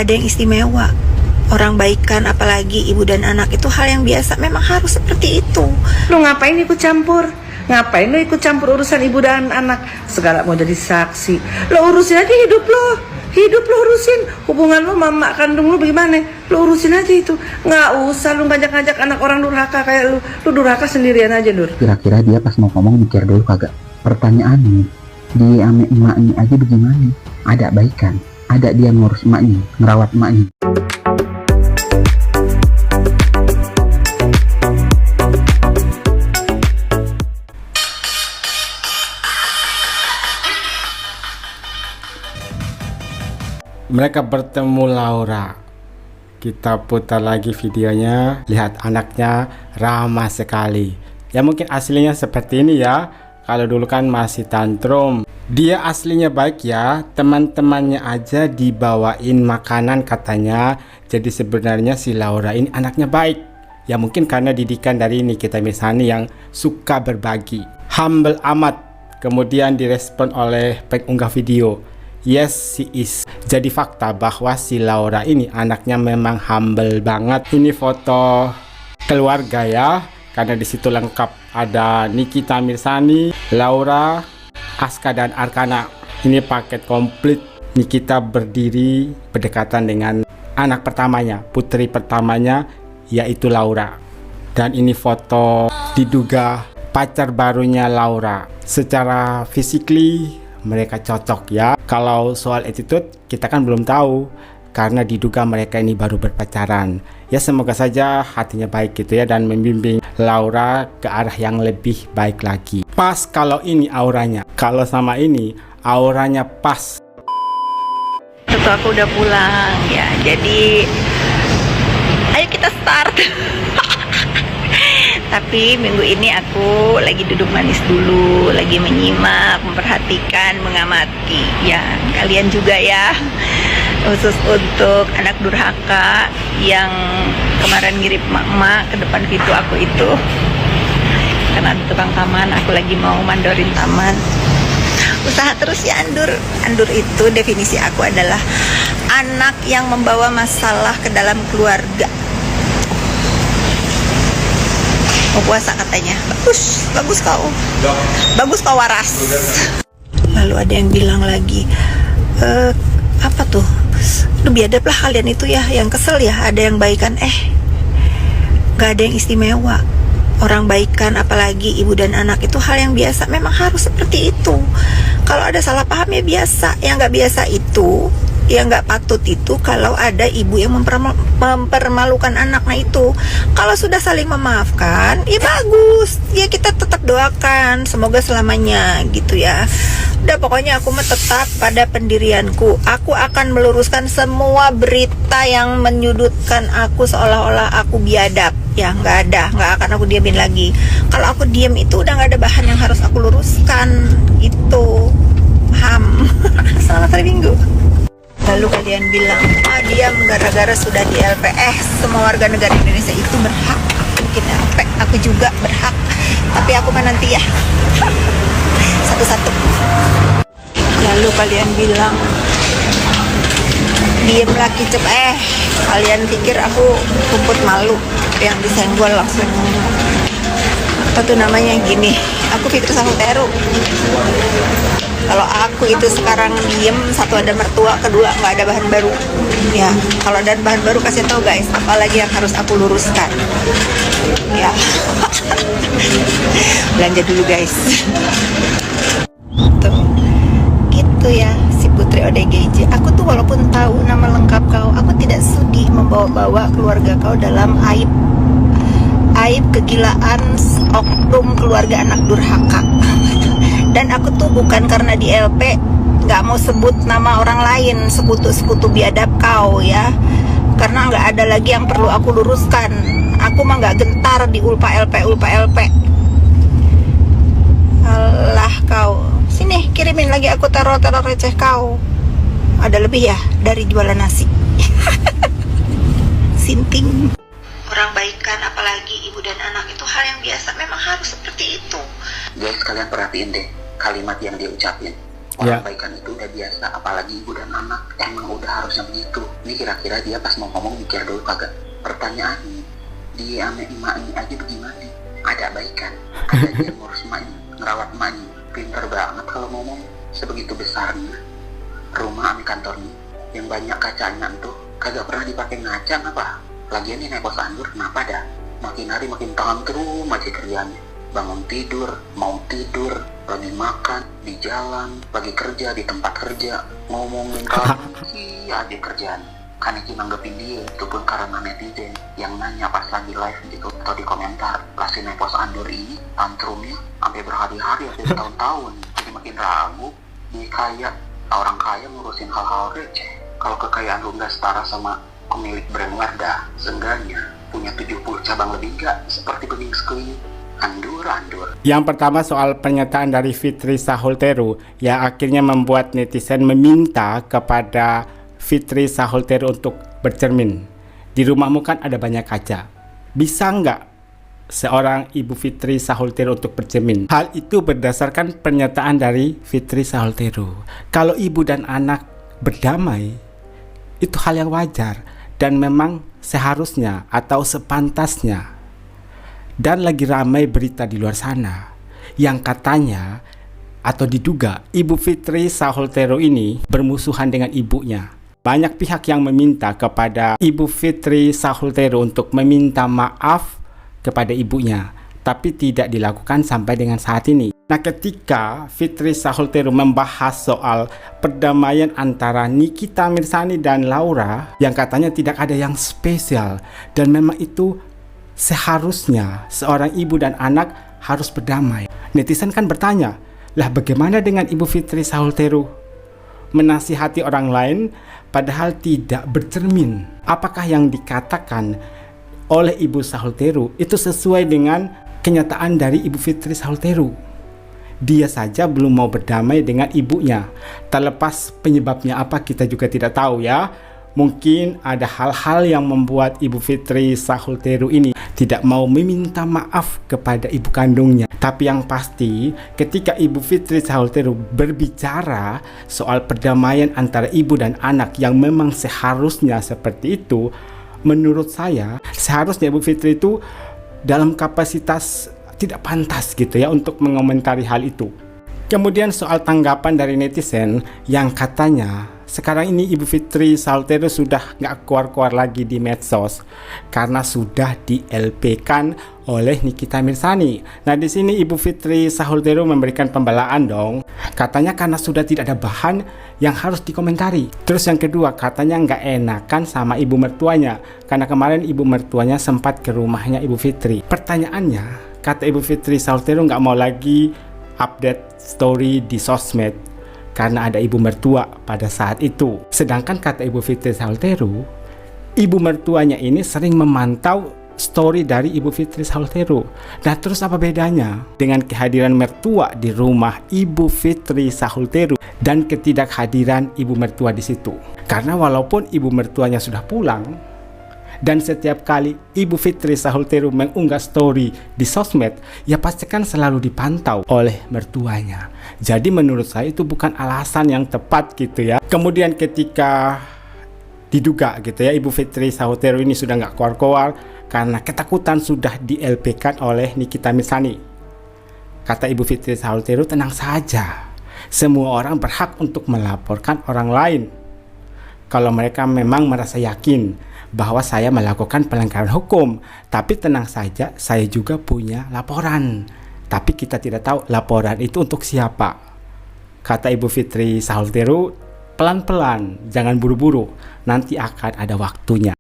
Gak ada yang istimewa. Orang baikan apalagi ibu dan anak itu hal yang biasa, memang harus seperti itu. Lu ngapain ikut campur? Ngapain lu ikut campur urusan ibu dan anak? Segala mau jadi saksi. Lo urusin aja hidup lo. Hidup lo urusin. Hubungan lo sama mak kandung lo bagaimana? Lo urusin aja itu. Nggak usah lu ngajak-ngajak anak orang durhaka kayak lu. Lu durhaka sendirian aja, Dur. Kira-kira dia pas mau ngomong mikir dulu kagak? Pertanyaannya, dia ame emaknya aja bagaimana? Ada baikan, ada dia ngurus emaknya, ngerawat emaknya. Mereka bertemu Laura. Kita putar lagi videonya. Lihat anaknya ramah sekali. Ya mungkin aslinya seperti ini ya. Kalau dulu kan masih tantrum. Dia aslinya baik ya. Teman-temannya aja dibawain makanan katanya. Jadi sebenarnya si Laura ini anaknya baik. Ya mungkin karena didikan dari Nikita Mirzani yang suka berbagi. Humble amat. Kemudian direspon oleh pengunggah video. Yes, she is. Jadi fakta bahwa si Laura ini anaknya memang humble banget. Ini foto keluarga ya, karena disitu lengkap ada Nikita Mirzani, Laura, Aska dan Arkana. Ini paket komplit. Nikita berdiri berdekatan dengan anak pertamanya, putri pertamanya, yaitu Laura. Dan ini foto diduga pacar barunya Laura. Secara physically mereka cocok ya. Kalau soal attitude kita kan belum tahu karena diduga mereka ini baru berpacaran. Ya semoga saja hatinya baik gitu ya dan membimbing Laura ke arah yang lebih baik lagi. Pas kalau ini auranya. Kalau sama ini auranya pas. Tentu aku udah pulang ya. Jadi ayo kita start. Tapi minggu ini aku lagi duduk manis dulu, lagi menyimak, memperhatikan, mengamati. Ya, kalian juga ya. Khusus untuk anak durhaka yang kemarin ngirim emak-emak ke depan pintu aku itu. Karena ada tukang taman, aku lagi mau mandorin taman. Usaha terus ya Andur. Andur itu definisi aku adalah anak yang membawa masalah ke dalam keluarga. Mau puasa katanya. Bagus kau. Bagus kau waras. Lalu ada yang bilang lagi, apa tuh? Lu biadab lah kalian itu ya, yang kesel ya, ada yang baikan. Gak ada yang istimewa. Orang baikan apalagi ibu dan anak itu hal yang biasa, memang harus seperti itu. Kalau ada salah paham ya biasa. Yang gak biasa itu, yang nggak patut itu kalau ada ibu yang mempermalukan anaknya itu. Kalau sudah saling memaafkan, ya bagus. Ya kita tetap doakan, semoga selamanya gitu ya. Udah pokoknya aku mah tetap pada pendirianku. Aku akan meluruskan semua berita yang menyudutkan aku seolah-olah aku biadab. Ya nggak akan aku diamin lagi. Kalau aku diam itu udah nggak ada bahan yang harus aku luruskan. Itu paham. Selamat hari Minggu. Lalu kalian bilang, diam gara-gara sudah di LP. Semua warga negara Indonesia itu berhak bikin LP. Aku juga berhak. Tapi aku mah nanti ya. Satu-satu. Lalu kalian bilang, diamlah kicep. Kalian pikir aku rumput malu yang disenggol langsung. Apa tuh namanya gini? Aku Fitri Sahuteru. Kalau aku itu sekarang diem, satu ada mertua, kedua nggak ada bahan baru. Ya, kalau ada bahan baru kasih tahu guys, apalagi yang harus aku luruskan. Ya, belanja dulu guys. Tuh, gitu ya si Putri ODGJ. Aku tuh walaupun tahu nama lengkap kau, aku tidak sudi membawa-bawa keluarga kau dalam aib kegilaan oknum keluarga anak durhaka. Dan aku tuh bukan karena di LP gak mau sebut nama orang lain, sekutu-sekutu biadab kau ya. Karena gak ada lagi yang perlu aku luruskan. Aku mah gak gentar di ulpa LP. Alah kau, sini kirimin lagi aku teror receh kau. Ada lebih ya dari jualan nasi. Sinting. Orang baikan apalagi ibu dan anak itu hal yang biasa, memang harus seperti itu. Guys, kalian perhatiin deh kalimat yang dia ucapin. Orang baikan itu udah biasa, apalagi ibu dan anak. Emang udah harusnya begitu. Ini kira-kira dia pas mau ngomong mikir dulu kagak? Pertanyaannya, dia ame emaknya aja bagaimana? Ada baikan, ada dia ngurus emaknya, ngerawat emaknya. Pinter banget kalau ngomong. Sebegitu besarnya rumah ame kantornya yang banyak kacanya tuh, kagak pernah dipakai ngaca apa? Lagian ini bos Andur kenapa dah? Makin hari makin tantrum aja kerjanya. Bangun tidur, mau tidur, lagi makan, di jalan, lagi kerja, di tempat kerja, ngomongin iya aja kerjaan. Kan itu nanggepin dia, itu pun karena netizen yang nanya pas lagi live gitu atau di komentar. Lah si Nepos Andur ini tantrumnya sampai berhari-hari atau bertahun-tahun. Jadi makin ragu, dia kaya, orang kaya ngurusin hal-hal receh. Kalau kekayaan lu nggak setara sama pemilik brand Wardah, seenggaknya punya 70 cabang lebih nggak seperti bening sekeliling. Andur. Yang pertama soal pernyataan dari Fitri Sahulteru yang akhirnya membuat netizen meminta kepada Fitri Sahulteru untuk bercermin. Di rumahmu kan ada banyak kaca. Bisa nggak seorang Ibu Fitri Sahulteru untuk bercermin? Hal itu berdasarkan pernyataan dari Fitri Sahulteru. Kalau ibu dan anak berdamai, itu hal yang wajar dan memang seharusnya atau sepantasnya. Dan lagi ramai berita di luar sana yang katanya atau diduga Ibu Fitri Sahulteru ini bermusuhan dengan ibunya. Banyak pihak yang meminta kepada Ibu Fitri Sahulteru untuk meminta maaf kepada ibunya, tapi tidak dilakukan sampai dengan saat ini. Nah, ketika Fitri Sahulteru membahas soal perdamaian antara Nikita Mirzani dan Laura yang katanya tidak ada yang spesial dan memang itu seharusnya seorang ibu dan anak harus berdamai. Netizen kan bertanya, lah bagaimana dengan Ibu Fitri Sahulteru menasihati orang lain padahal tidak bercermin? Apakah yang dikatakan oleh Ibu Sahulteru itu sesuai dengan kenyataan dari Ibu Fitri Sahulteru? Dia saja belum mau berdamai dengan ibunya. Terlepas penyebabnya apa kita juga tidak tahu ya. Mungkin ada hal-hal yang membuat Ibu Fitri Sahulteru ini tidak mau meminta maaf kepada ibu kandungnya. Tapi yang pasti ketika Ibu Fitri Sahulteru berbicara soal perdamaian antara ibu dan anak yang memang seharusnya seperti itu, menurut saya seharusnya Ibu Fitri itu dalam kapasitas tidak pantas gitu ya untuk mengomentari hal itu. Kemudian soal tanggapan dari netizen yang katanya sekarang ini Ibu Fitri Sahulteru sudah nggak keluar-keluar lagi di medsos karena sudah di LP-kan oleh Nikita Mirzani. Nah, di sini Ibu Fitri Sahulteru memberikan pembelaan dong. Katanya karena sudah tidak ada bahan yang harus dikomentari. Terus yang kedua, katanya nggak enakan sama ibu mertuanya karena kemarin ibu mertuanya sempat ke rumahnya Ibu Fitri. Pertanyaannya, kata Ibu Fitri Sahulteru nggak mau lagi update story di sosmed karena ada ibu mertua pada saat itu. Sedangkan kata Ibu Fitri Sahulteru, ibu mertuanya ini sering memantau story dari Ibu Fitri Sahulteru. Nah, terus apa bedanya dengan kehadiran mertua di rumah Ibu Fitri Sahulteru dan ketidakhadiran ibu mertua di situ? Karena walaupun ibu mertuanya sudah pulang dan setiap kali Ibu Fitri Sahulteru mengunggah story di sosmed, ya pasti kan selalu dipantau oleh mertuanya. Jadi menurut saya itu bukan alasan yang tepat gitu ya. Kemudian ketika diduga gitu ya Ibu Fitri Sahulteru ini sudah nggak keluar-keluar karena ketakutan sudah di LP-kan oleh Nikita Mirzani. Kata Ibu Fitri Sahulteru, tenang saja. Semua orang berhak untuk melaporkan orang lain kalau mereka memang merasa yakin bahwa saya melakukan pelanggaran hukum. Tapi tenang saja, saya juga punya laporan. Tapi kita tidak tahu laporan itu untuk siapa. Kata Ibu Fitri Sahulteru, pelan-pelan, jangan buru-buru. Nanti akan ada waktunya.